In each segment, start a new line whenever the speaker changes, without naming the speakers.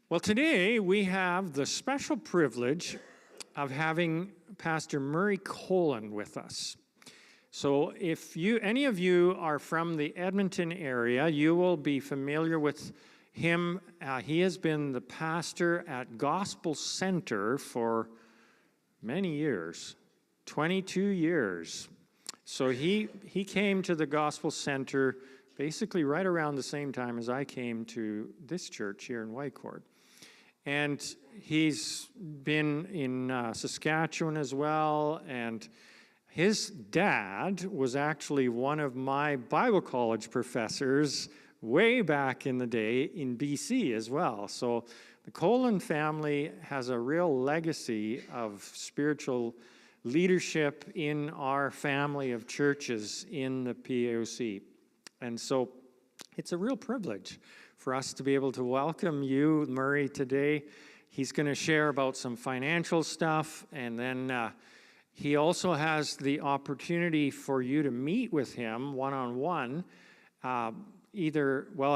Well, today we have the special privilege of having Pastor Murray Coughlin with us. So if any of you are from the Edmonton area, you will be familiar with him. He has been the pastor at Gospel Center for many years, 22 years. So he came to the Gospel Center basically right around the same time as I came to this church here in Whitecourt. And he's been in Saskatchewan as well, and his dad was actually one of my Bible college professors way back in the day in BC as well. So the Coughlin family has a real legacy of spiritual leadership in our family of churches in the PAOC. And so it's a real privilege for us to be able to welcome you, Murray, today. He's going to share about some financial stuff, and then he also has the opportunity for you to meet with him one-on-one. I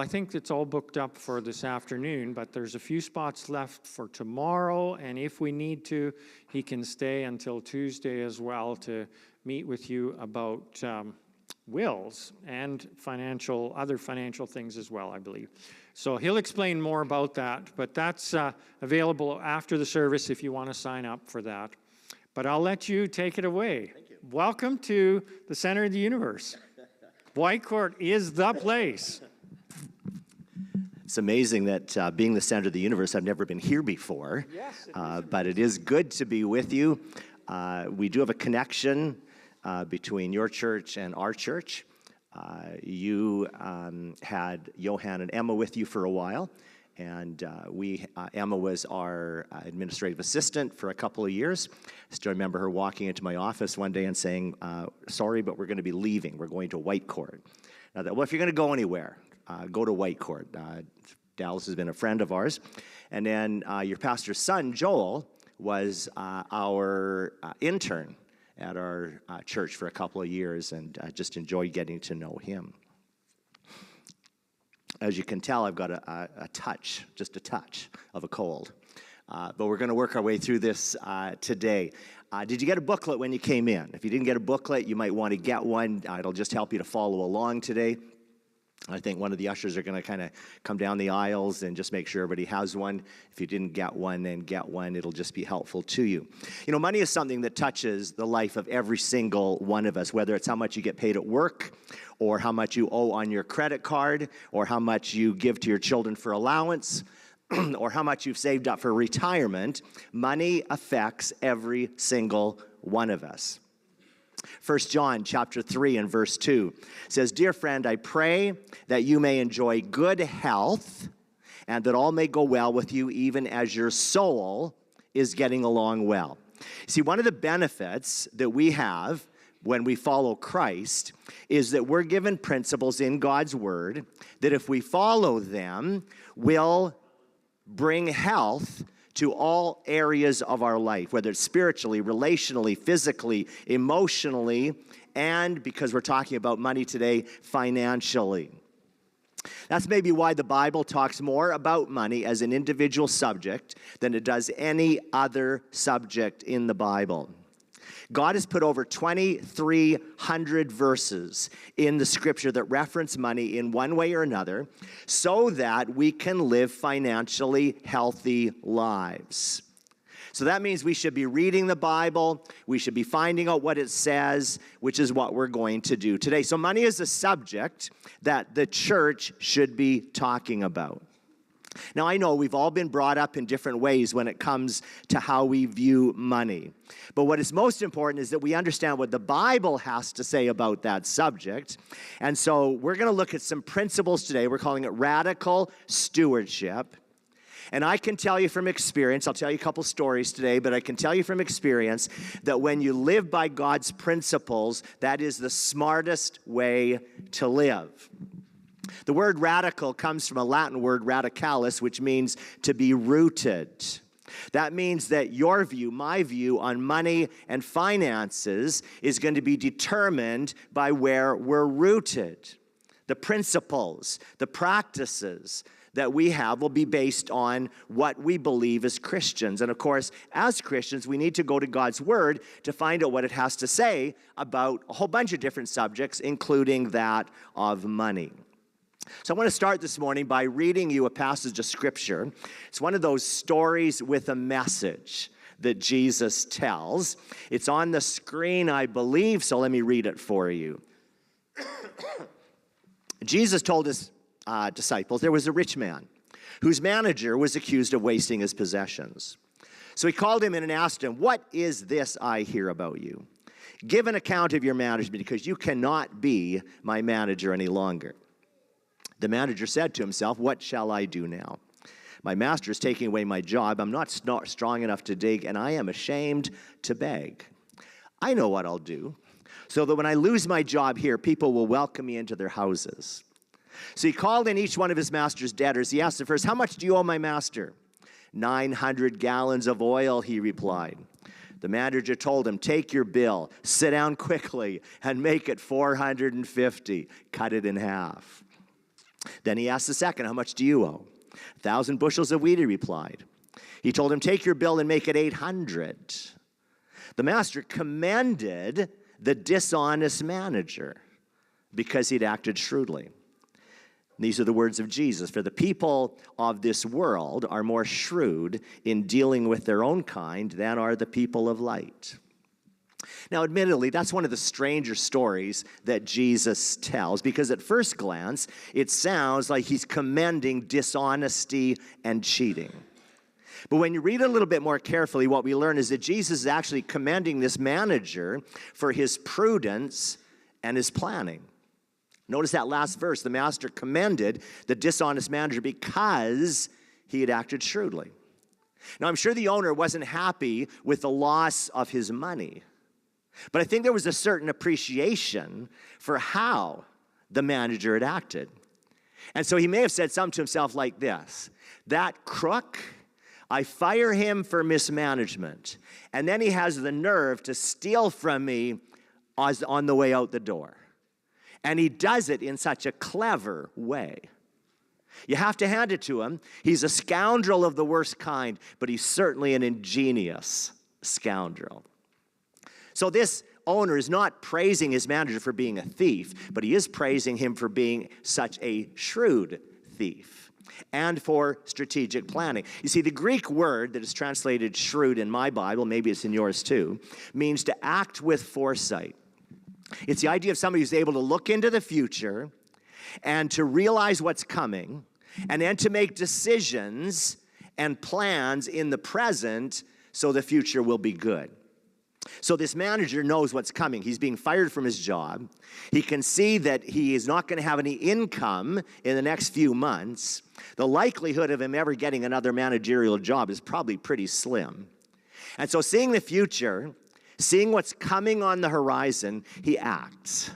think it's all booked up for this afternoon, but there's a few spots left for tomorrow, and if we need to, he can stay until Tuesday as well to meet with you about wills and other financial things as well, I believe. So he'll explain more about that, but that's available after the service if you want to sign up for that. But I'll let you take it away.
Thank you.
Welcome to the center of the universe. Whitecourt is the place.
It's amazing that being the center of the universe, I've never been here before.
Yes,
but it is good to be with you. We do have a connection between your church and our church. You had Johan and Emma with you for a while, and Emma was our administrative assistant for a couple of years. I still remember her walking into my office one day and saying, sorry, but we're going to be leaving. We're going to Whitecourt. Now, well, if you're going to go anywhere, go to Whitecourt. Dallas has been a friend of ours. And then your pastor's son, Joel, was our intern at our church for a couple of years, and just enjoyed getting to know him. As you can tell, I've got just a touch of a cold. But we're going to work our way through this today. Did you get a booklet when you came in? If you didn't get a booklet, you might want to get one. It'll just help you to follow along today. I think one of the ushers are going to kind of come down the aisles and just make sure everybody has one. If you didn't get one, then get one. It'll just be helpful to you. You know, money is something that touches the life of every single one of us, whether it's how much you get paid at work, or how much you owe on your credit card, or how much you give to your children for allowance, or how much you've saved up for retirement. Money affects every single one of us. 1 John chapter 3 and verse 2 says, "Dear friend, I pray that you may enjoy good health and that all may go well with you even as your soul is getting along well." See, one of the benefits that we have when we follow Christ is that we're given principles in God's Word that if we follow them will bring health to all areas of our life, whether it's spiritually, relationally, physically, emotionally, and because we're talking about money today, financially. That's maybe why the Bible talks more about money as an individual subject than it does any other subject in the Bible. God has put over 2,300 verses in the scripture that reference money in one way or another so that we can live financially healthy lives. So that means we should be reading the Bible, we should be finding out what it says, which is what we're going to do today. So money is a subject that the church should be talking about. Now, I know we've all been brought up in different ways when it comes to how we view money. But what is most important is that we understand what the Bible has to say about that subject. And so we're going to look at some principles today. We're calling it radical stewardship. And I can tell you from experience, I'll tell you a couple stories today, but I can tell you from experience that when you live by God's principles, that is the smartest way to live. The word radical comes from a Latin word, radicalis, which means to be rooted. That means that your view, my view on money and finances is going to be determined by where we're rooted. The principles, the practices that we have will be based on what we believe as Christians. And of course, as Christians, we need to go to God's Word to find out what it has to say about a whole bunch of different subjects, including that of money. So I want to start this morning by reading you a passage of Scripture. It's one of those stories with a message that Jesus tells. It's on the screen, I believe, so let me read it for you. Jesus told his disciples there was a rich man whose manager was accused of wasting his possessions. So he called him in and asked him, "What is this I hear about you? Give an account of your management, because you cannot be my manager any longer." The manager said to himself, "What shall I do now? My master is taking away my job. I'm not strong enough to dig, and I am ashamed to beg. I know what I'll do, so that when I lose my job here, people will welcome me into their houses." So he called in each one of his master's debtors. He asked the first, "How much do you owe my master?" 900 gallons of oil, he replied. The manager told him, "Take your bill, sit down quickly, and make it 450. Cut it in half." Then he asked the second, "How much do you owe?" 1,000 bushels of wheat, he replied. He told him, "Take your bill and make it 800. The master commended the dishonest manager because he'd acted shrewdly. These are the words of Jesus. For the people of this world are more shrewd in dealing with their own kind than are the people of light. Now, admittedly, that's one of the stranger stories that Jesus tells, because at first glance, it sounds like he's commending dishonesty and cheating. But when you read it a little bit more carefully, what we learn is that Jesus is actually commending this manager for his prudence and his planning. Notice that last verse. The master commended the dishonest manager because he had acted shrewdly. Now, I'm sure the owner wasn't happy with the loss of his money, but I think there was a certain appreciation for how the manager had acted. And so he may have said something to himself like this: "That crook, I fire him for mismanagement, and then he has the nerve to steal from me on the way out the door. And he does it in such a clever way." You have to hand it to him. He's a scoundrel of the worst kind, but he's certainly an ingenious scoundrel. So this owner is not praising his manager for being a thief, but he is praising him for being such a shrewd thief and for strategic planning. You see, the Greek word that is translated shrewd in my Bible, maybe it's in yours too, means to act with foresight. It's the idea of somebody who's able to look into the future and to realize what's coming, and then to make decisions and plans in the present so the future will be good. So this manager knows what's coming. He's being fired from his job. He can see that he is not going to have any income in the next few months. The likelihood of him ever getting another managerial job is probably pretty slim. And so seeing the future, seeing what's coming on the horizon, he acts.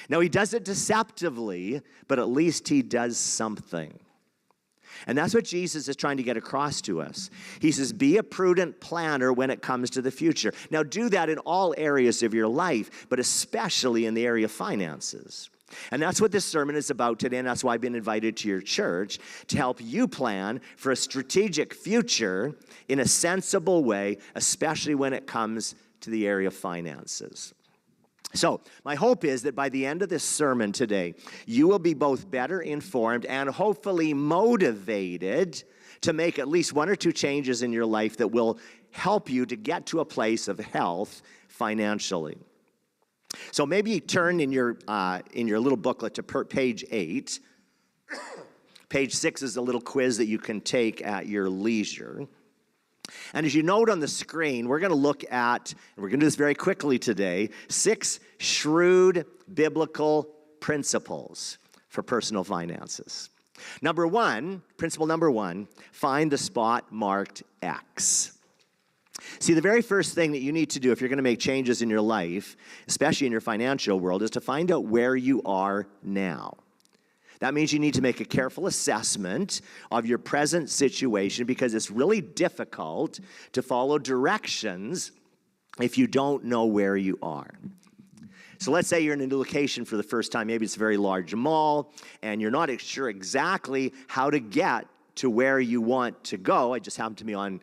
Now, he does it deceptively, but at least he does something. And that's what Jesus is trying to get across to us. He says, be a prudent planner when it comes to the future. Now, do that in all areas of your life, but especially in the area of finances. And that's what this sermon is about today, and that's why I've been invited to your church, to help you plan for a strategic future in a sensible way, especially when it comes to the area of finances. So, my hope is that by the end of this sermon today, you will be both better informed and hopefully motivated to make at least one or two changes in your life that will help you to get to a place of health financially. So maybe you turn in your little booklet to page 8. Page 6 is a little quiz that you can take at your leisure. And as you note on the screen, we're going to look at, and we're going to do this very quickly today, 6 shrewd biblical principles for personal finances. Principle number 1, find the spot marked X. See, the very first thing that you need to do if you're going to make changes in your life, especially in your financial world, is to find out where you are now. That means you need to make a careful assessment of your present situation, because it's really difficult to follow directions if you don't know where you are. So let's say you're in a new location for the first time. Maybe it's a very large mall, and you're not sure exactly how to get to where you want to go. It just happened to me on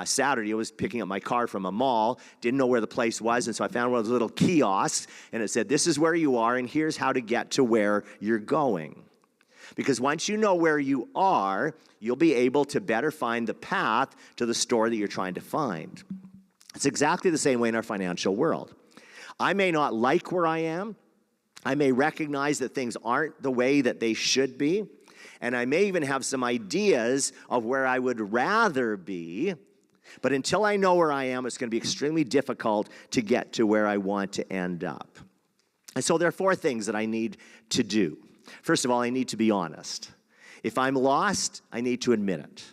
Saturday. I was picking up my car from a mall, didn't know where the place was, and so I found one of those little kiosks, and it said, this is where you are, and here's how to get to where you're going. Because once you know where you are, you'll be able to better find the path to the store that you're trying to find. It's exactly the same way in our financial world. I may not like where I am. I may recognize that things aren't the way that they should be. And I may even have some ideas of where I would rather be. But until I know where I am, it's going to be extremely difficult to get to where I want to end up. And so there are 4 things that I need to do. First of all, I need to be honest. If I'm lost, I need to admit it.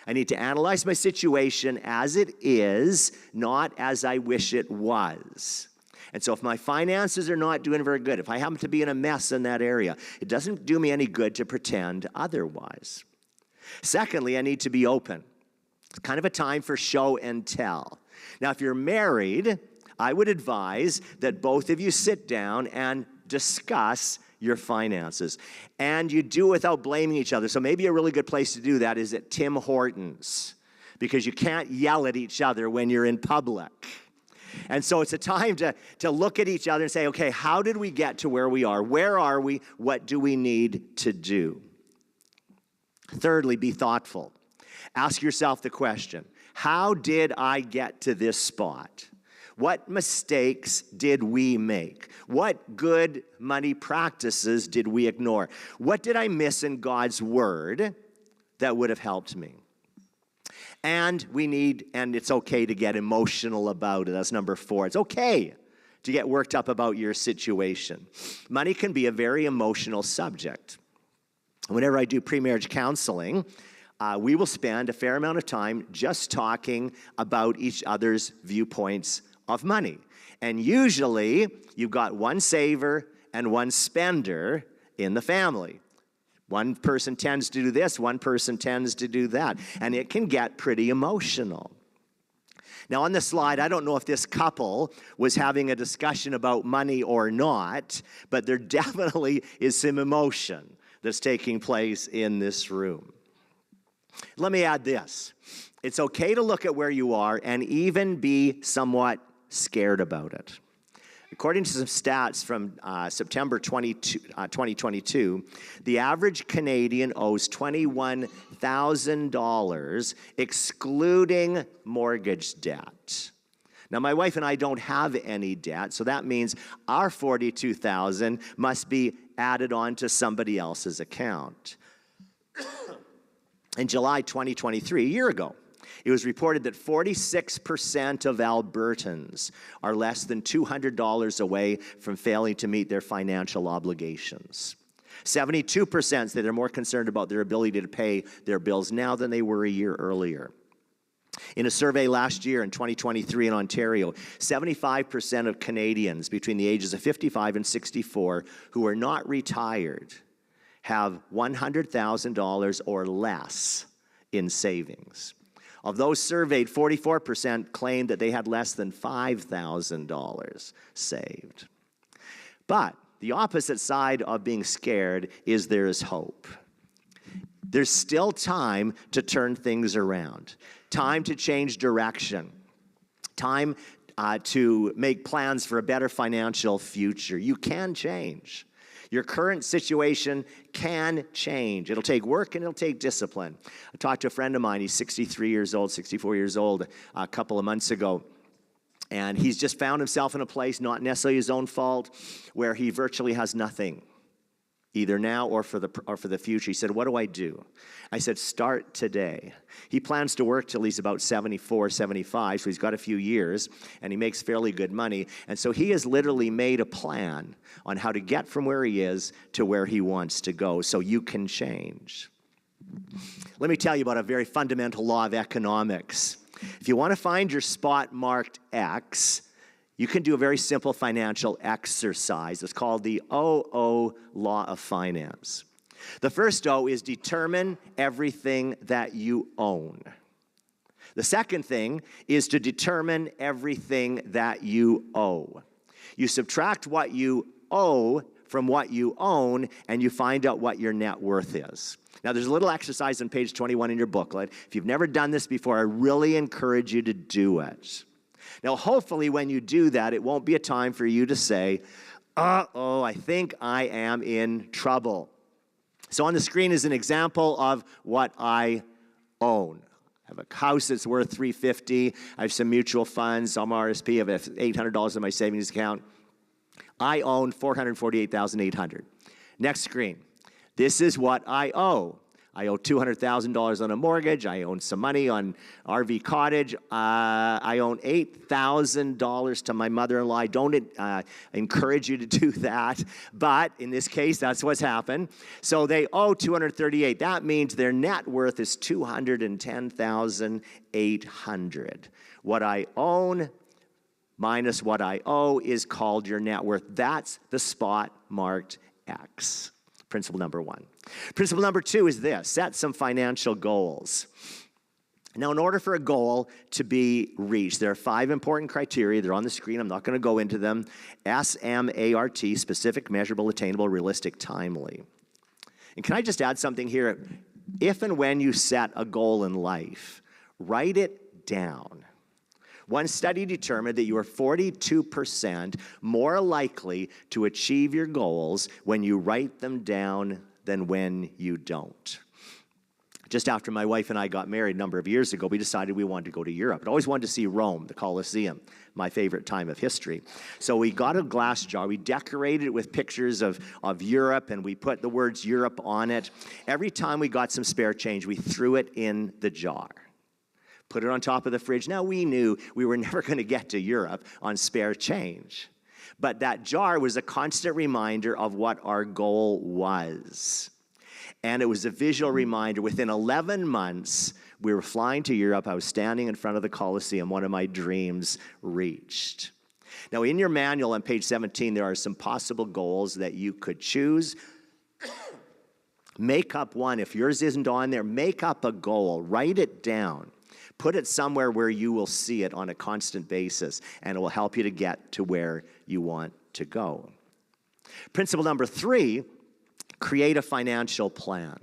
I need to analyze my situation as it is, not as I wish it was. And so if my finances are not doing very good, if I happen to be in a mess in that area, it doesn't do me any good to pretend otherwise. Secondly, I need to be open. It's kind of a time for show and tell. Now, if you're married, I would advise that both of you sit down and discuss your finances. And you do it without blaming each other. So maybe a really good place to do that is at Tim Hortons, because you can't yell at each other when you're in public. And so it's a time to look at each other and say, okay, how did we get to where we are? Where are we? What do we need to do? Thirdly, be thoughtful. Ask yourself the question, how did I get to this spot? What mistakes did we make? What good money practices did we ignore? What did I miss in God's word that would have helped me? And it's okay to get emotional about it. That's number 4. It's okay to get worked up about your situation. Money can be a very emotional subject. Whenever I do pre-marriage counseling, we will spend a fair amount of time just talking about each other's viewpoints of money. And usually, you've got one saver and one spender in the family. One person tends to do this, one person tends to do that, and it can get pretty emotional. Now, on the slide, I don't know if this couple was having a discussion about money or not, but there definitely is some emotion that's taking place in this room. Let me add this. It's okay to look at where you are and even be somewhat scared about it. According to some stats from September 2022, the average Canadian owes $21,000 excluding mortgage debt. Now, my wife and I don't have any debt, so that means our $42,000 must be added on to somebody else's account. In July 2023, a year ago, it was reported that 46% of Albertans are less than $200 away from failing to meet their financial obligations. 72% say they're more concerned about their ability to pay their bills now than they were a year earlier. In a survey last year in 2023 in Ontario, 75% of Canadians between the ages of 55 and 64 who are not retired have $100,000 or less in savings. Of those surveyed, 44% claimed that they had less than $5,000 saved. But the opposite side of being scared is there is hope. There's still time to turn things around, time to change direction, time to make plans for a better financial future. You can change. Your current situation can change. It'll take work and it'll take discipline. I talked to a friend of mine, he's 63 years old, 64 years old, a couple of months ago. And he's just found himself in a place, not necessarily his own fault, where he virtually has nothing, either now or for the future. He said, what do I do? I said, start today. He plans to work till he's about 74, 75, so he's got a few years, and he makes fairly good money. And so he has literally made a plan on how to get from where he is to where he wants to go, so you can change. Let me tell you about a very fundamental law of economics. If you want to find your spot marked X, you can do a very simple financial exercise. It's called the OO law of finance. The first O is determine everything that you own. The second thing is to determine everything that you owe. You subtract what you owe from what you own, and you find out what your net worth is. Now, there's a little exercise on page 21 in your booklet. If you've never done this before, I really encourage you to do it. Now, hopefully, when you do that, it won't be a time for you to say, uh-oh, I think I am in trouble. So on the screen is an example of what I own. I have a house that's worth $350. I have some mutual funds, some RSP. I have $800 in my savings account. I own $448,800. Next screen. This is what I owe. I owe $200,000 on a mortgage. I own some money on RV cottage. I own $8,000 to my mother-in-law. I don't encourage you to do that, but in this case, that's what's happened. So they owe $238,000. That means their net worth is $210,800. What I own minus what I owe is called your net worth. That's the spot marked X. Principle number one. Principle number two is this: set some financial goals. Now, in order for a goal to be reached, there are 5 important criteria. They're on the screen. I'm not going to go into them. SMART, specific, measurable, attainable, realistic, timely. And can I just add something here? If and when you set a goal in life, write it down. One study determined that you are 42% more likely to achieve your goals when you write them down than when you don't. Just after my wife and I got married a number of years ago, we decided we wanted to go to Europe. I always wanted to see Rome, the Colosseum, my favorite time of history. So we got a glass jar. We decorated it with pictures of Europe, and we put the words Europe on it. Every time we got some spare change, we threw it in the jar. Put it on top of the fridge. Now, we knew we were never going to get to Europe on spare change. But that jar was a constant reminder of what our goal was. And it was a visual reminder. Within 11 months, we were flying to Europe. I was standing in front of the Colosseum. One of my dreams reached. Now, in your manual on page 17, there are some possible goals that you could choose. Make up one. If yours isn't on there, make up a goal. Write it down. Put it somewhere where you will see it on a constant basis, and it will help you to get to where you want to go. Principle number 3, create a financial plan.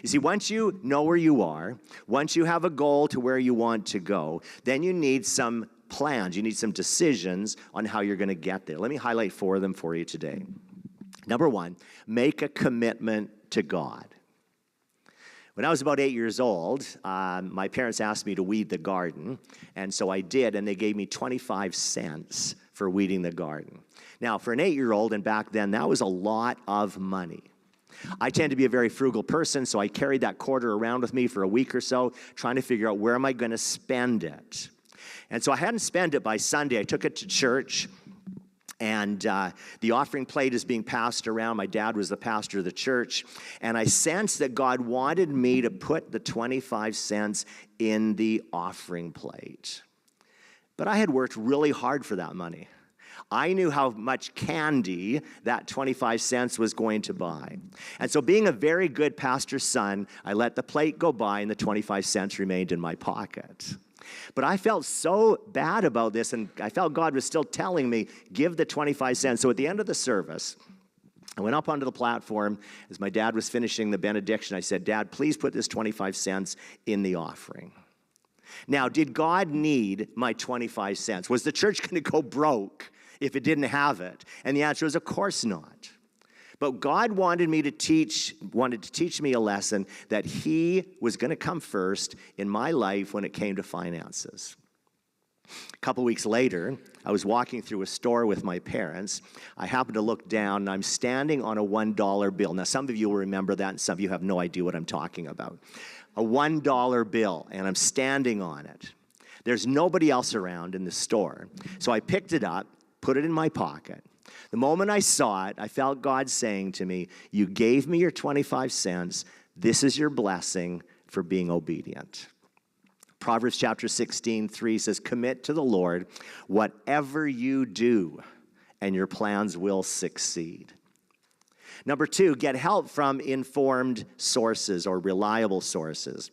You see, once you know where you are, once you have a goal to where you want to go, then you need some plans. You need some decisions on how you're going to get there. Let me highlight 4 of them for you today. Number 1, make a commitment to God. When I was about 8 years old, my parents asked me to weed the garden, and so I did, and they gave me 25 cents for weeding the garden. Now, for an 8-year-old, and back then, that was a lot of money. I tend to be a very frugal person, so I carried that quarter around with me for a week or so, trying to figure out where am I going to spend it. And so I hadn't spent it by Sunday. I took it to church, and the offering plate is being passed around. My dad was the pastor of the church, and I sensed that God wanted me to put the 25 cents in the offering plate. But I had worked really hard for that money. I knew how much candy that 25 cents was going to buy. And so being a very good pastor's son, I let the plate go by, and the 25 cents remained in my pocket. But I felt so bad about this, and I felt God was still telling me, give the 25 cents. So at the end of the service, I went up onto the platform. As my dad was finishing the benediction, I said, Dad, please put this 25 cents in the offering. Now, did God need my 25 cents? Was the church going to go broke if it didn't have it? And the answer was, of course not. But God wanted to teach me a lesson that He was going to come first in my life when it came to finances. A couple weeks later, I was walking through a store with my parents. I happened to look down, and I'm standing on a $1 bill. Now, some of you will remember that, and some of you have no idea what I'm talking about. A $1 bill, and I'm standing on it. There's nobody else around in the store. So I picked it up, put it in my pocket. The moment I saw it, I felt God saying to me, you gave me your 25 cents. This is your blessing for being obedient. Proverbs chapter 16:3 says, commit to the Lord whatever you do, and your plans will succeed. Number 2, get help from informed sources or reliable sources.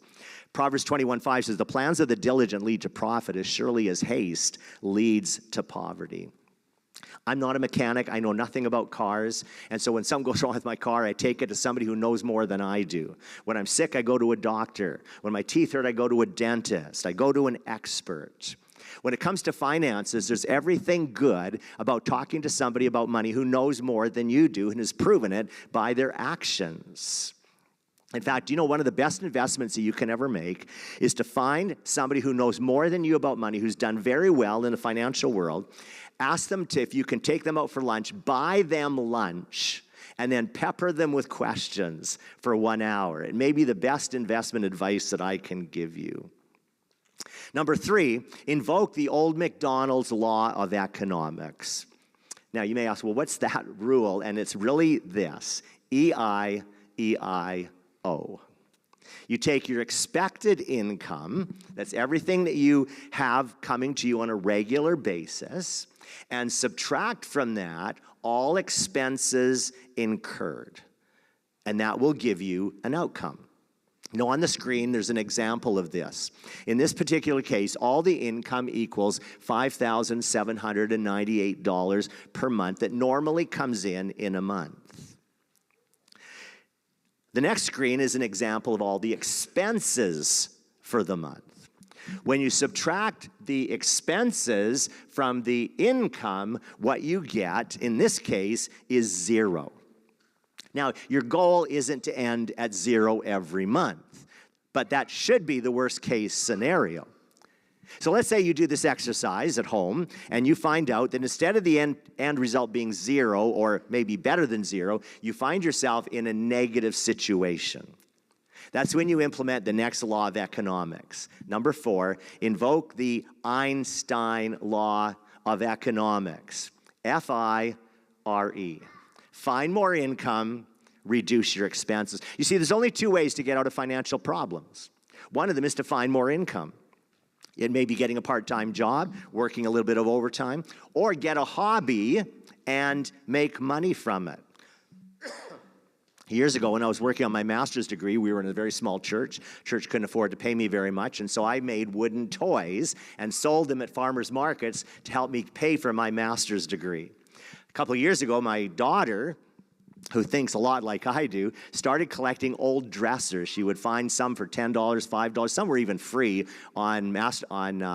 Proverbs 21:5 says, the plans of the diligent lead to profit as surely as haste leads to poverty. I'm not a mechanic. I know nothing about cars. And so when something goes wrong with my car, I take it to somebody who knows more than I do. When I'm sick, I go to a doctor. When my teeth hurt, I go to a dentist. I go to an expert. When it comes to finances, there's everything good about talking to somebody about money who knows more than you do and has proven it by their actions. In fact, you know, one of the best investments that you can ever make is to find somebody who knows more than you about money, who's done very well in the financial world. Ask them to, if you can take them out for lunch, buy them lunch, and then pepper them with questions for 1 hour. It may be the best investment advice that I can give you. Number 3, invoke the old McDonald's law of economics. Now, you may ask, well, what's that rule? And it's really this, EI, EIO. You take your expected income, that's everything that you have coming to you on a regular basis, and subtract from that all expenses incurred. And that will give you an outcome. Now, on the screen, there's an example of this. In this particular case, all the income equals $5,798 per month that normally comes in a month. The next screen is an example of all the expenses for the month. When you subtract the expenses from the income, what you get, in this case, is 0. Now, your goal isn't to end at 0 every month, but that should be the worst case scenario. So let's say you do this exercise at home, and you find out that instead of the end result being 0, or maybe better than 0, you find yourself in a negative situation. That's when you implement the next law of economics. Number 4, invoke the Einstein law of economics. FIRE. Find more income, reduce your expenses. You see, there's only 2 ways to get out of financial problems. One of them is to find more income. It may be getting a part-time job, working a little bit of overtime, or get a hobby and make money from it. Years ago, when I was working on my master's degree, we were in a very small church. Church couldn't afford to pay me very much, and so I made wooden toys and sold them at farmers markets to help me pay for my master's degree. A couple of years ago, my daughter, who thinks a lot like I do, started collecting old dressers. She would find some for $10, $5. Some were even free on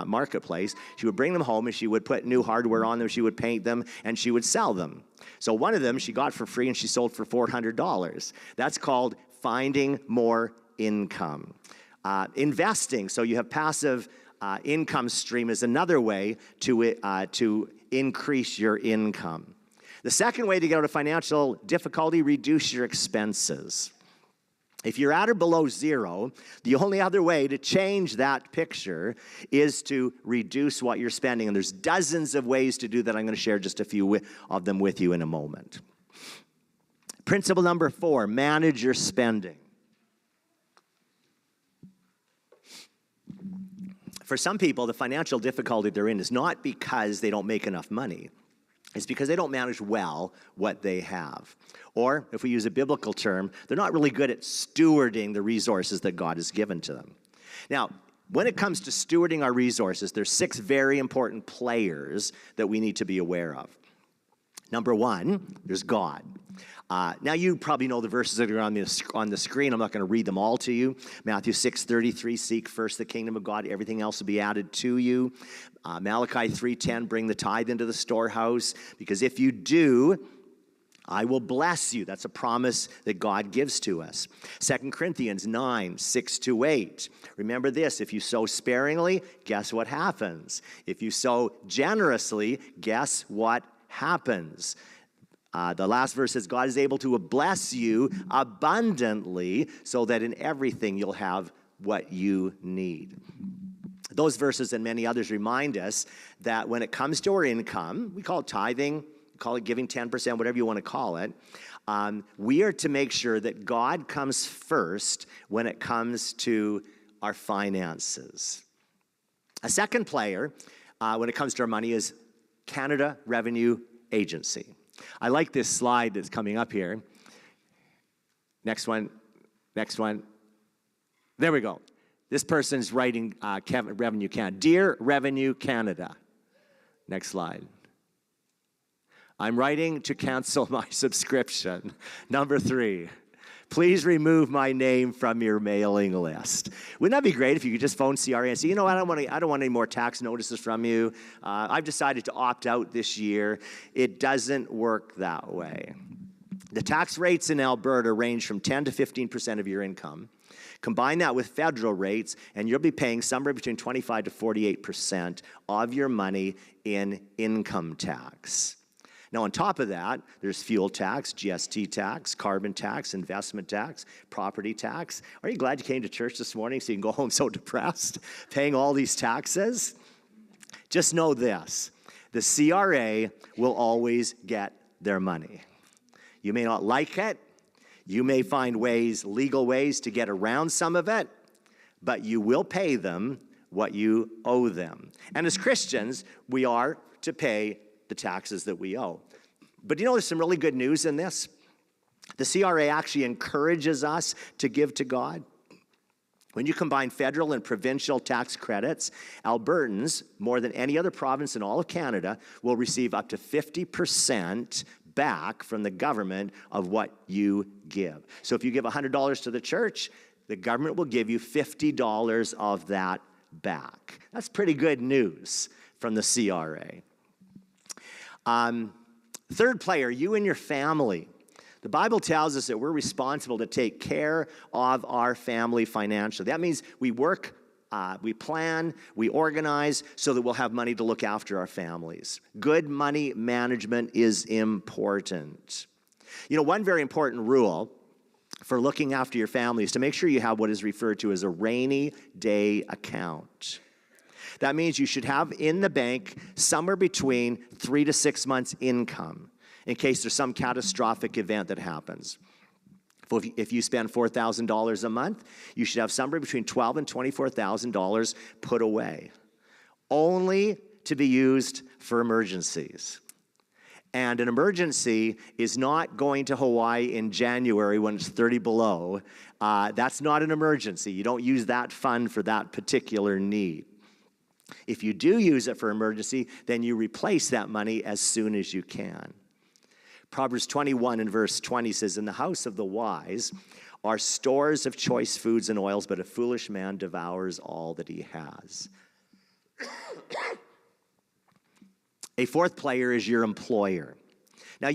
Marketplace. She would bring them home, and she would put new hardware on them. She would paint them, and she would sell them. So one of them she got for free, and she sold for $400. That's called finding more income. Investing, so you have passive income stream, is another way to increase your income. The second way to get out of financial difficulty, reduce your expenses. If you're at or below 0, the only other way to change that picture is to reduce what you're spending. And there's dozens of ways to do that. I'm going to share just a few of them with you in a moment. Principle number 4, manage your spending. For some people, the financial difficulty they're in is not because they don't make enough money. It's because they don't manage well what they have. Or, if we use a biblical term, they're not really good at stewarding the resources that God has given to them. Now, when it comes to stewarding our resources, there's 6 very important players that we need to be aware of. Number 1, there's God. Now, you probably know the verses that are on the screen. I'm not going to read them all to you. Matthew 6:33, seek first the kingdom of God. Everything else will be added to you. Malachi 3:10, bring the tithe into the storehouse, because if you do, I will bless you. That's a promise that God gives to us. 2 Corinthians 9:6-8. Remember this, if you sow sparingly, guess what happens? If you sow generously, guess what happens? The last verse says, God is able to bless you abundantly so that in everything you'll have what you need. Those verses and many others remind us that when it comes to our income, we call it tithing, call it giving 10%, whatever you want to call it, we are to make sure that God comes first when it comes to our finances. A second player when it comes to our money is Canada Revenue Agency. I like this slide that's coming up here. Next one. There we go. This person's writing Revenue Canada. Dear Revenue Canada. Next slide. I'm writing to cancel my subscription. Number 3, please remove my name from your mailing list. Wouldn't that be great if you could just phone CRA and say, I don't want any more tax notices from you. I've decided to opt out this year. It doesn't work that way. The tax rates in Alberta range from 10 to 15% of your income. Combine that with federal rates, and you'll be paying somewhere between 25 to 48% of your money in income tax. Now, on top of that, there's fuel tax, GST tax, carbon tax, investment tax, property tax. Are you glad you came to church this morning so you can go home so depressed, paying all these taxes? Just know this, the CRA will always get their money. You may not like it. You may find legal ways to get around some of it, but you will pay them what you owe them. And as Christians, we are to pay the taxes that we owe. But there's some really good news in this. The CRA actually encourages us to give to God. When you combine federal and provincial tax credits, Albertans, more than any other province in all of Canada, will receive up to 50% back from the government of what you give. So if you give $100 to the church, the government will give you $50 of that back. That's pretty good news from the CRA. Third player, you and your family. The Bible tells us that we're responsible to take care of our family financially. That means we work, we plan, we organize so that we'll have money to look after our families. Good money management is important. One very important rule for looking after your family is to make sure you have what is referred to as a rainy day account. That means you should have in the bank somewhere between 3 to 6 months income in case there's some catastrophic event that happens. If you spend $4,000 a month, you should have somewhere between $12,000 and $24,000 put away, only to be used for emergencies. And an emergency is not going to Hawaii in January when it's 30 below. That's not an emergency. You don't use that fund for that particular need. If you do use it for emergency, then you replace that money as soon as you can. Proverbs 21 and verse 20 says, "In the house of the wise are stores of choice foods and oils, but a foolish man devours all that he has." A fourth player is your employer. Now,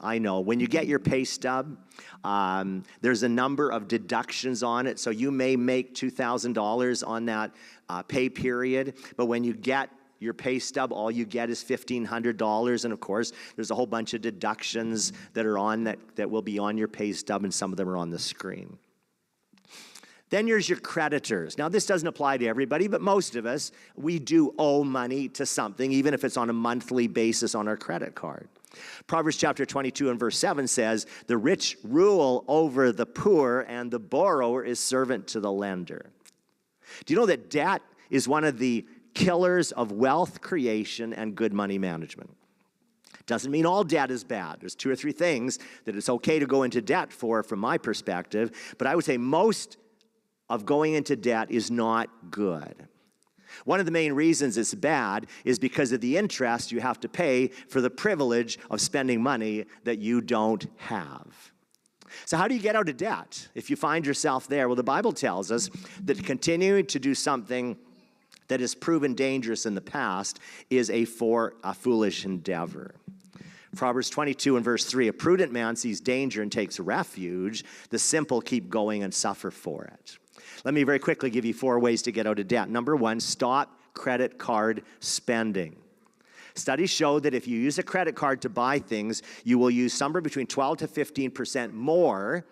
I know, when you get your pay stub, there's a number of deductions on it. So you may make $2,000 on that pay period, but when you get your pay stub, all you get is $1,500. And of course, there's a whole bunch of deductions that are on that will be on your pay stub, and some of them are on the screen. Then there's your creditors. Now, this doesn't apply to everybody, but most of us, we do owe money to something, even if it's on a monthly basis on our credit card. Proverbs chapter 22 and verse 7 says, "The rich rule over the poor, and the borrower is servant to the lender." Do you know that debt is one of the killers of wealth creation and good money management? Doesn't mean all debt is bad. There's 2 or 3 things that it's okay to go into debt for, from my perspective, but I would say most of going into debt is not good. One of the main reasons it's bad is because of the interest you have to pay for the privilege of spending money that you don't have. So how do you get out of debt if you find yourself there? Well, the Bible tells us that continuing to do something that has proven dangerous in the past is a foolish endeavor. Proverbs 22 and verse 3, "A prudent man sees danger and takes refuge. The simple keep going and suffer for it." Let me very quickly give you 4 ways to get out of debt. Number 1, stop credit card spending. Studies show that if you use a credit card to buy things, you will use somewhere between 12 to 15% more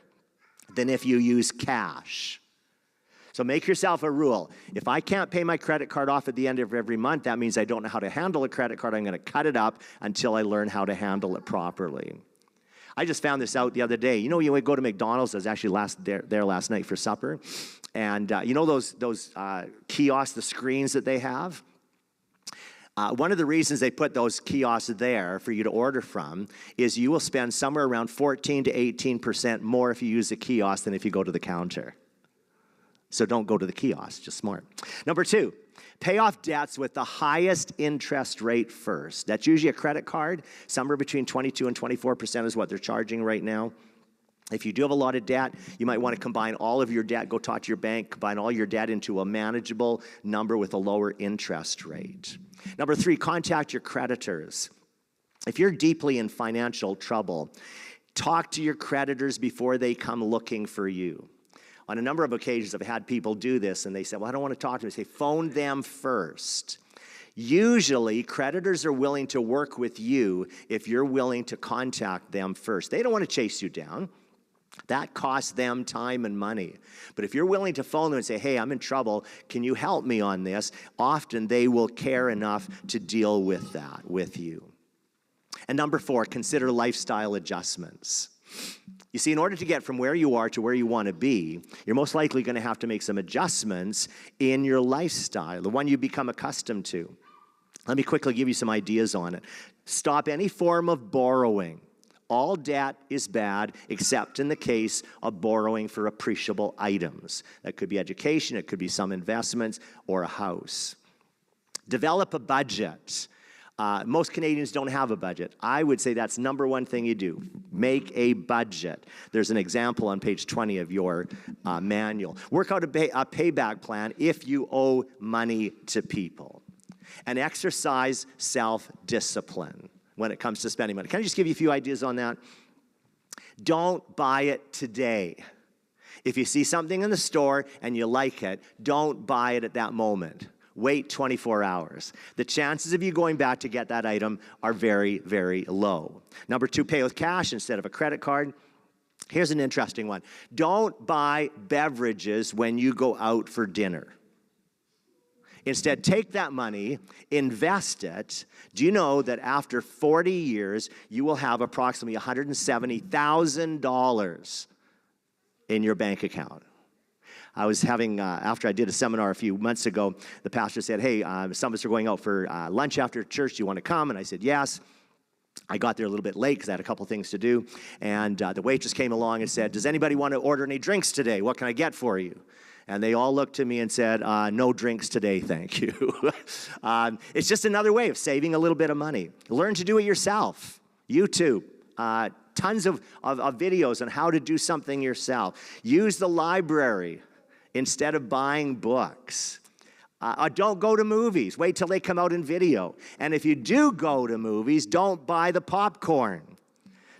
than if you use cash. So make yourself a rule. If I can't pay my credit card off at the end of every month, that means I don't know how to handle a credit card. I'm going to cut it up until I learn how to handle it properly. I just found this out the other day. You would go to McDonald's. I was actually there last night for supper. And those kiosks, the screens that they have? One of the reasons they put those kiosks there for you to order from is you will spend somewhere around 14 to 18% more if you use a kiosk than if you go to the counter. So don't go to the kiosk, just smart. Number 2, pay off debts with the highest interest rate first. That's usually a credit card. Somewhere between 22 and 24% is what they're charging right now. If you do have a lot of debt, you might want to combine all of your debt, go talk to your bank, combine all your debt into a manageable number with a lower interest rate. Number 3, contact your creditors. If you're deeply in financial trouble, talk to your creditors before they come looking for you. On a number of occasions, I've had people do this, and they say, well, I don't want to talk to them. I say, phone them first. Usually, creditors are willing to work with you if you're willing to contact them first. They don't want to chase you down. That costs them time and money. But if you're willing to phone them and say, hey, I'm in trouble, can you help me on this? Often they will care enough to deal with that with you. And number 4, consider lifestyle adjustments. You see, in order to get from where you are to where you want to be, you're most likely going to have to make some adjustments in your lifestyle, the one you become accustomed to. Let me quickly give you some ideas on it. Stop any form of borrowing. All debt is bad, except in the case of borrowing for appreciable items. That could be education, it could be some investments, or a house. Develop a budget. Most Canadians don't have a budget. I would say that's number 1 thing you do. Make a budget. There's an example on page 20 of your manual. Work out a payback plan if you owe money to people. And exercise self-discipline when it comes to spending money. Can I just give you a few ideas on that? Don't buy it today. If you see something in the store and you like it, don't buy it at that moment. Wait 24 hours. The chances of you going back to get that item are very, very low. Number 2, pay with cash instead of a credit card. Here's an interesting one. Don't buy beverages when you go out for dinner. Instead, take that money, invest it. Do you know that after 40 years, you will have approximately $170,000 in your bank account? I was having, after I did a seminar a few months ago, the pastor said, hey, some of us are going out for lunch after church. Do you want to come? And I said, yes. I got there a little bit late because I had a couple things to do. And the waitress came along and said, does anybody want to order any drinks today? What can I get for you? And they all looked to me and said, no drinks today, thank you. It's just another way of saving a little bit of money. Learn to do it yourself. YouTube. Tons of videos on how to do something yourself. Use the library instead of buying books. Don't go to movies. Wait till they come out in video. And if you do go to movies, don't buy the popcorn.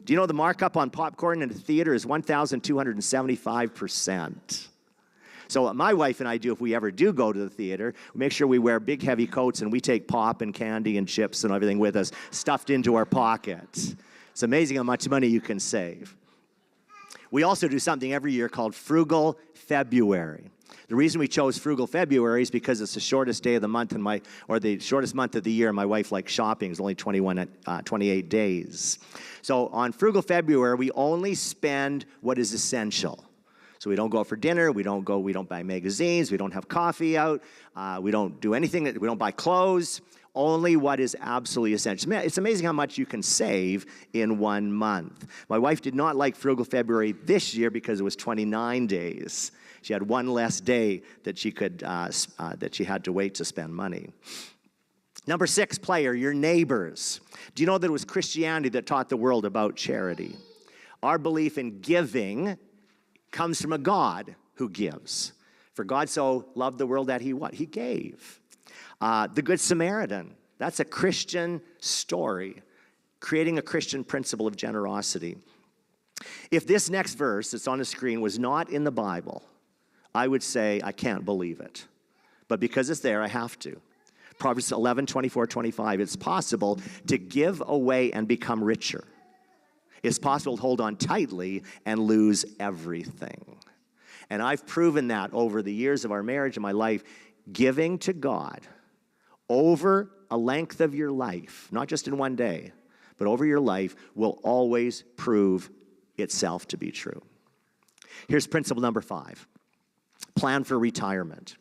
Do you know the markup on popcorn in the theater is 1,275%? So what my wife and I do, if we ever do go to the theater, we make sure we wear big, heavy coats, and we take pop and candy and chips and everything with us, stuffed into our pockets. It's amazing how much money you can save. We also do something every year called Frugal February. The reason we chose Frugal February is because it's the shortest day of the month, or the shortest month of the year. My wife likes shopping. It's only 28 days. So on Frugal February, we only spend what is essential. So we don't go out for dinner. We don't buy magazines. We don't have coffee out. We don't do anything. We don't buy clothes. Only what is absolutely essential. It's amazing how much you can save in 1 month. My wife did not like Frugal February this year because it was 29 days. She had one less day that she had to wait to spend money. Number 6, player, your neighbors. Do you know that it was Christianity that taught the world about charity? Our belief in giving comes from a God who gives. For God so loved the world that he what? He gave. The Good Samaritan, that's a Christian story, creating a Christian principle of generosity. If this next verse that's on the screen was not in the Bible, I would say I can't believe it. But because it's there, I have to. Proverbs 11, 24, 25, it's possible to give away and become richer. It's possible to hold on tightly and lose everything. And I've proven that over the years of our marriage and my life. Giving to God over a length of your life, not just in one day, but over your life, will always prove itself to be true. Here's principle number 5. Plan for retirement.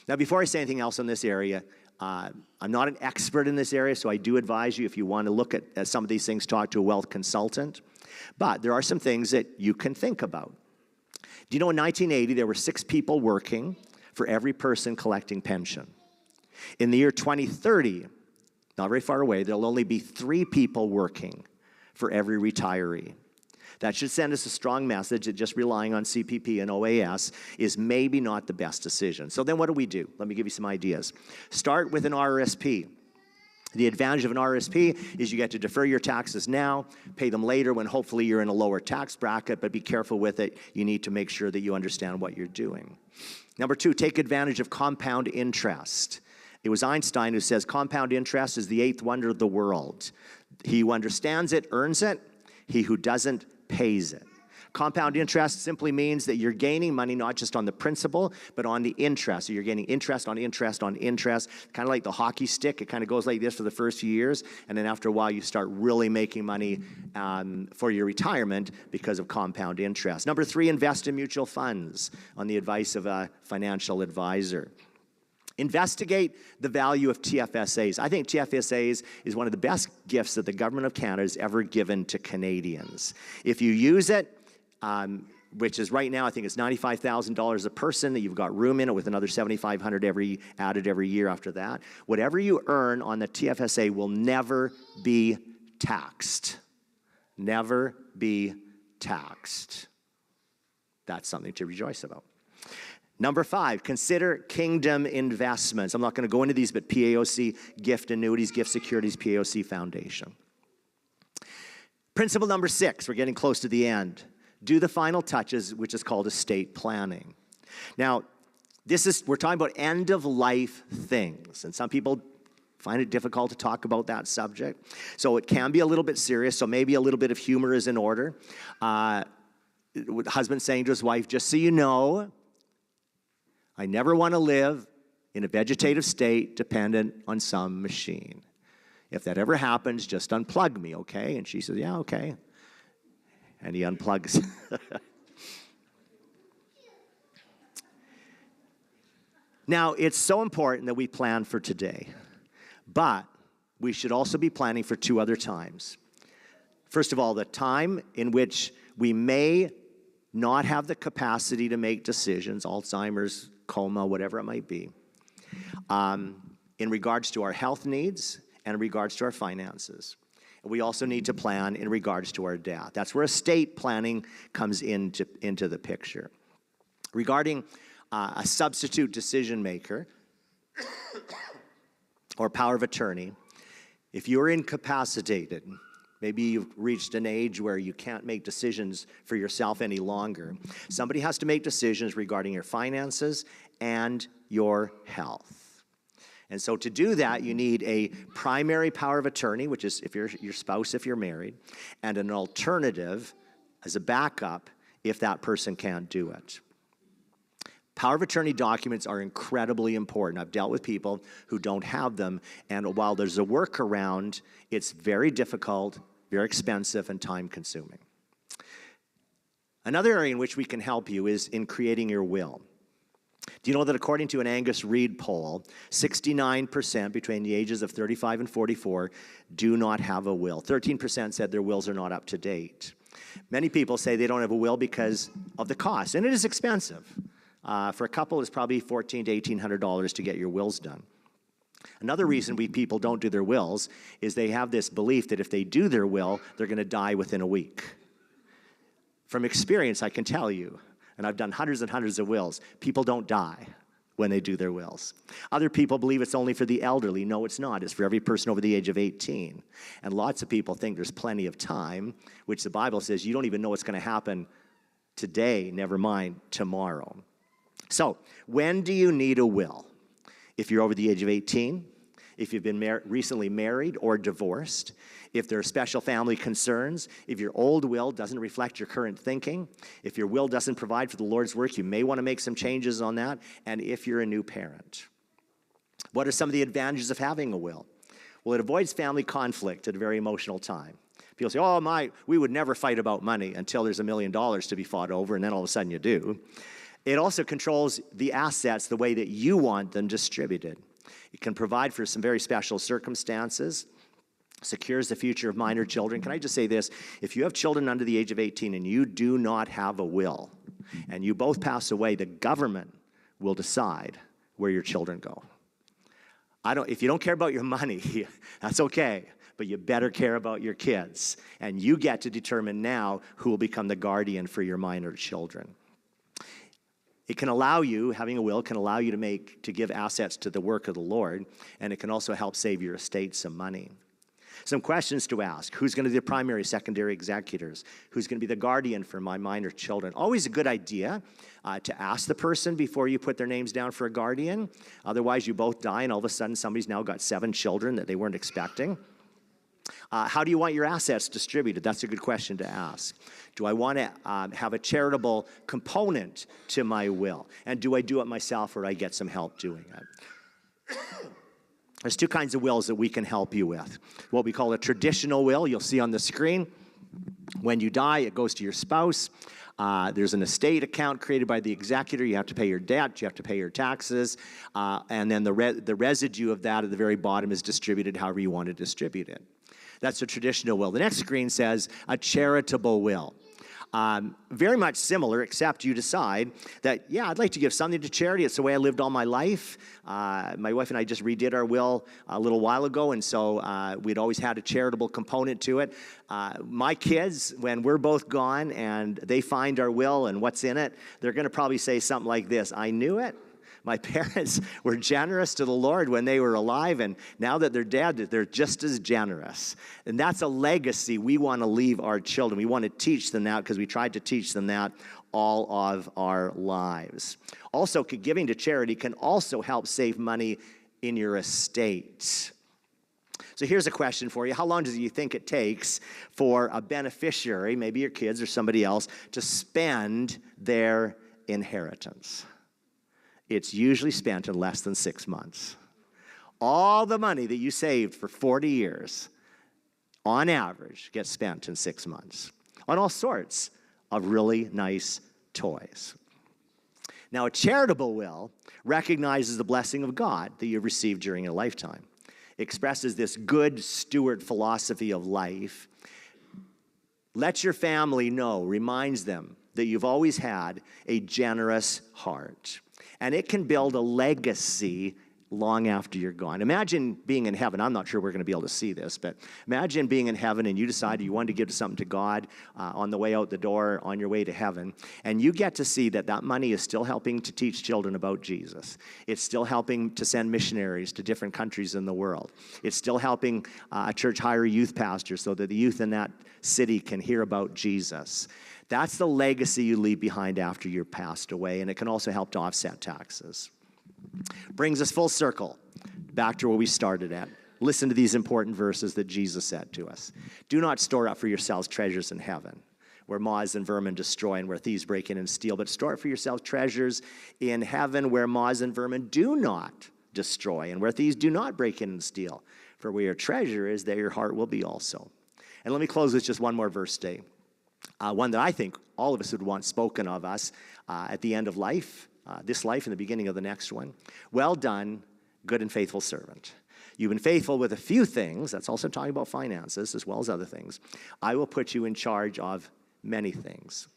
Now, before I say anything else in this area, I'm not an expert in this area, so I do advise you, if you want to look at some of these things, talk to a wealth consultant. But there are some things that you can think about. Do you know in 1980, there were 6 people working for every person collecting pension. In the year 2030, not very far away, there'll only be 3 people working for every retiree. That should send us a strong message that just relying on CPP and OAS is maybe not the best decision. So then what do we do? Let me give you some ideas. Start with an RRSP. The advantage of an RSP is you get to defer your taxes now, pay them later when hopefully you're in a lower tax bracket, but be careful with it. You need to make sure that you understand what you're doing. Number 2, take advantage of compound interest. It was Einstein who says compound interest is the 8th wonder of the world. He who understands it earns it. He who doesn't pays it. Compound interest simply means that you're gaining money not just on the principal, but on the interest. So you're getting interest on interest on interest, kind of like the hockey stick. It kind of goes like this for the first few years, and then after a while you start really making money for your retirement because of compound interest. Number 3, invest in mutual funds on the advice of a financial advisor. Investigate the value of TFSAs. I think TFSAs is one of the best gifts that the government of Canada has ever given to Canadians. If you use it, which is right now, I think it's $95,000 a person that you've got room in it with another $7,500 added every year after that. Whatever you earn on the TFSA will never be taxed. Never be taxed. That's something to rejoice about. Number 5, consider kingdom investments. I'm not going to go into these, but PAOC, gift annuities, gift securities, PAOC Foundation. Principle number 6, we're getting close to the end. Do the final touches, which is called estate planning. Now, we're talking about end-of-life things, and some people find it difficult to talk about that subject. So it can be a little bit serious, so maybe a little bit of humor is in order. Husband saying to his wife, just so you know, I never want to live in a vegetative state dependent on some machine. If that ever happens, just unplug me, okay? And she says, yeah, okay. And he unplugs. Now, it's so important that we plan for today, but we should also be planning for 2 other times. First of all, the time in which we may not have the capacity to make decisions, Alzheimer's, coma, whatever it might be, in regards to our health needs and in regards to our finances. We also need to plan in regards to our death. That's where estate planning comes into the picture. Regarding a substitute decision maker or power of attorney, if you're incapacitated, maybe you've reached an age where you can't make decisions for yourself any longer, somebody has to make decisions regarding your finances and your health. And so to do that, you need a primary power of attorney, which is if you're your spouse, if you're married, and an alternative as a backup if that person can't do it. Power of attorney documents are incredibly important. I've dealt with people who don't have them, and while there's a workaround, it's very difficult, very expensive, and time-consuming. Another area in which we can help you is in creating your will. Do you know that according to an Angus Reid poll, 69% between the ages of 35 and 44 do not have a will. 13% said their wills are not up to date. Many people say they don't have a will because of the cost, and it is expensive. For a couple, it's probably $1,400 to $1,800 to get your wills done. Another reason people don't do their wills is they have this belief that if they do their will, they're going to die within a week. From experience, I can tell you, and I've done hundreds and hundreds of wills, people don't die when they do their wills. Other people believe it's only for the elderly. No, it's not. It's for every person over the age of 18. And lots of people think there's plenty of time, which the Bible says you don't even know what's going to happen today, never mind tomorrow. So, when do you need a will? If you're over the age of 18, if you've been recently married or divorced, if there are special family concerns, if your old will doesn't reflect your current thinking, if your will doesn't provide for the Lord's work, you may want to make some changes on that, and if you're a new parent. What are some of the advantages of having a will? Well, it avoids family conflict at a very emotional time. People say, oh, we would never fight about money until there's $1 million to be fought over, and then all of a sudden you do. It also controls the assets the way that you want them distributed. It can provide for some very special circumstances, secures the future of minor children. Can I just say this? If you have children under the age of 18 and you do not have a will, and you both pass away, the government will decide where your children go. If you don't care about your money, that's okay, but you better care about your kids. And you get to determine now who will become the guardian for your minor children. It can allow you, having a will can allow you to give assets to the work of the Lord, and it can also help save your estate some money. Some questions to ask. Who's going to be the primary, secondary executors? Who's going to be the guardian for my minor children? Always a good idea to ask the person before you put their names down for a guardian. Otherwise, you both die, and all of a sudden, somebody's now got 7 children that they weren't expecting. How do you want your assets distributed? That's a good question to ask. Do I want to have a charitable component to my will? And do I do it myself, or I get some help doing it? There's 2 kinds of wills that we can help you with. What we call a traditional will, you'll see on the screen. When you die, it goes to your spouse. There's an estate account created by the executor. You have to pay your debt, you have to pay your taxes, and then the residue of that at the very bottom is distributed however you want to distribute it. That's a traditional will. The next screen says a charitable will. Very much similar, except you decide that, yeah, I'd like to give something to charity. It's the way I lived all my life. My wife and I just redid our will a little while ago, and so we'd always had a charitable component to it. My kids, when we're both gone and they find our will and what's in it, they're going to probably say something like this: I knew it. My parents were generous to the Lord when they were alive, and now that they're dead, they're just as generous. And that's a legacy we want to leave our children. We want to teach them that because we tried to teach them that all of our lives. Also, giving to charity can also help save money in your estate. So here's a question for you. How long do you think it takes for a beneficiary, maybe your kids or somebody else, to spend their inheritance? It's usually spent in less than 6 months. All the money that you saved for 40 years, on average, gets spent in 6 months on all sorts of really nice toys. Now, a charitable will recognizes the blessing of God that you've received during your lifetime. It expresses this good steward philosophy of life. Lets your family know, reminds them that you've always had a generous heart. And it can build a legacy long after you're gone. Imagine being in heaven. I'm not sure we're going to be able to see this, but imagine being in heaven and you decided you wanted to give something to God on the way out the door on your way to heaven. And you get to see that that money is still helping to teach children about Jesus. It's still helping to send missionaries to different countries in the world. It's still helping a church hire a youth pastor so that the youth in that city can hear about Jesus. That's the legacy you leave behind after you're passed away, and it can also help to offset taxes. Brings us full circle back to where we started at. Listen to these important verses that Jesus said to us. Do not store up for yourselves treasures in heaven, where moths and vermin destroy and where thieves break in and steal, but store up for yourselves treasures in heaven where moths and vermin do not destroy and where thieves do not break in and steal. For where your treasure is, there your heart will be also. And let me close with just one more verse today. One that I think all of us would want spoken of us at the end of life, this life and the beginning of the next one. Well done, good and faithful servant. You've been faithful with a few things. That's also talking about finances as well as other things. I will put you in charge of many things.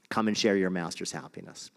Come and share your master's happiness.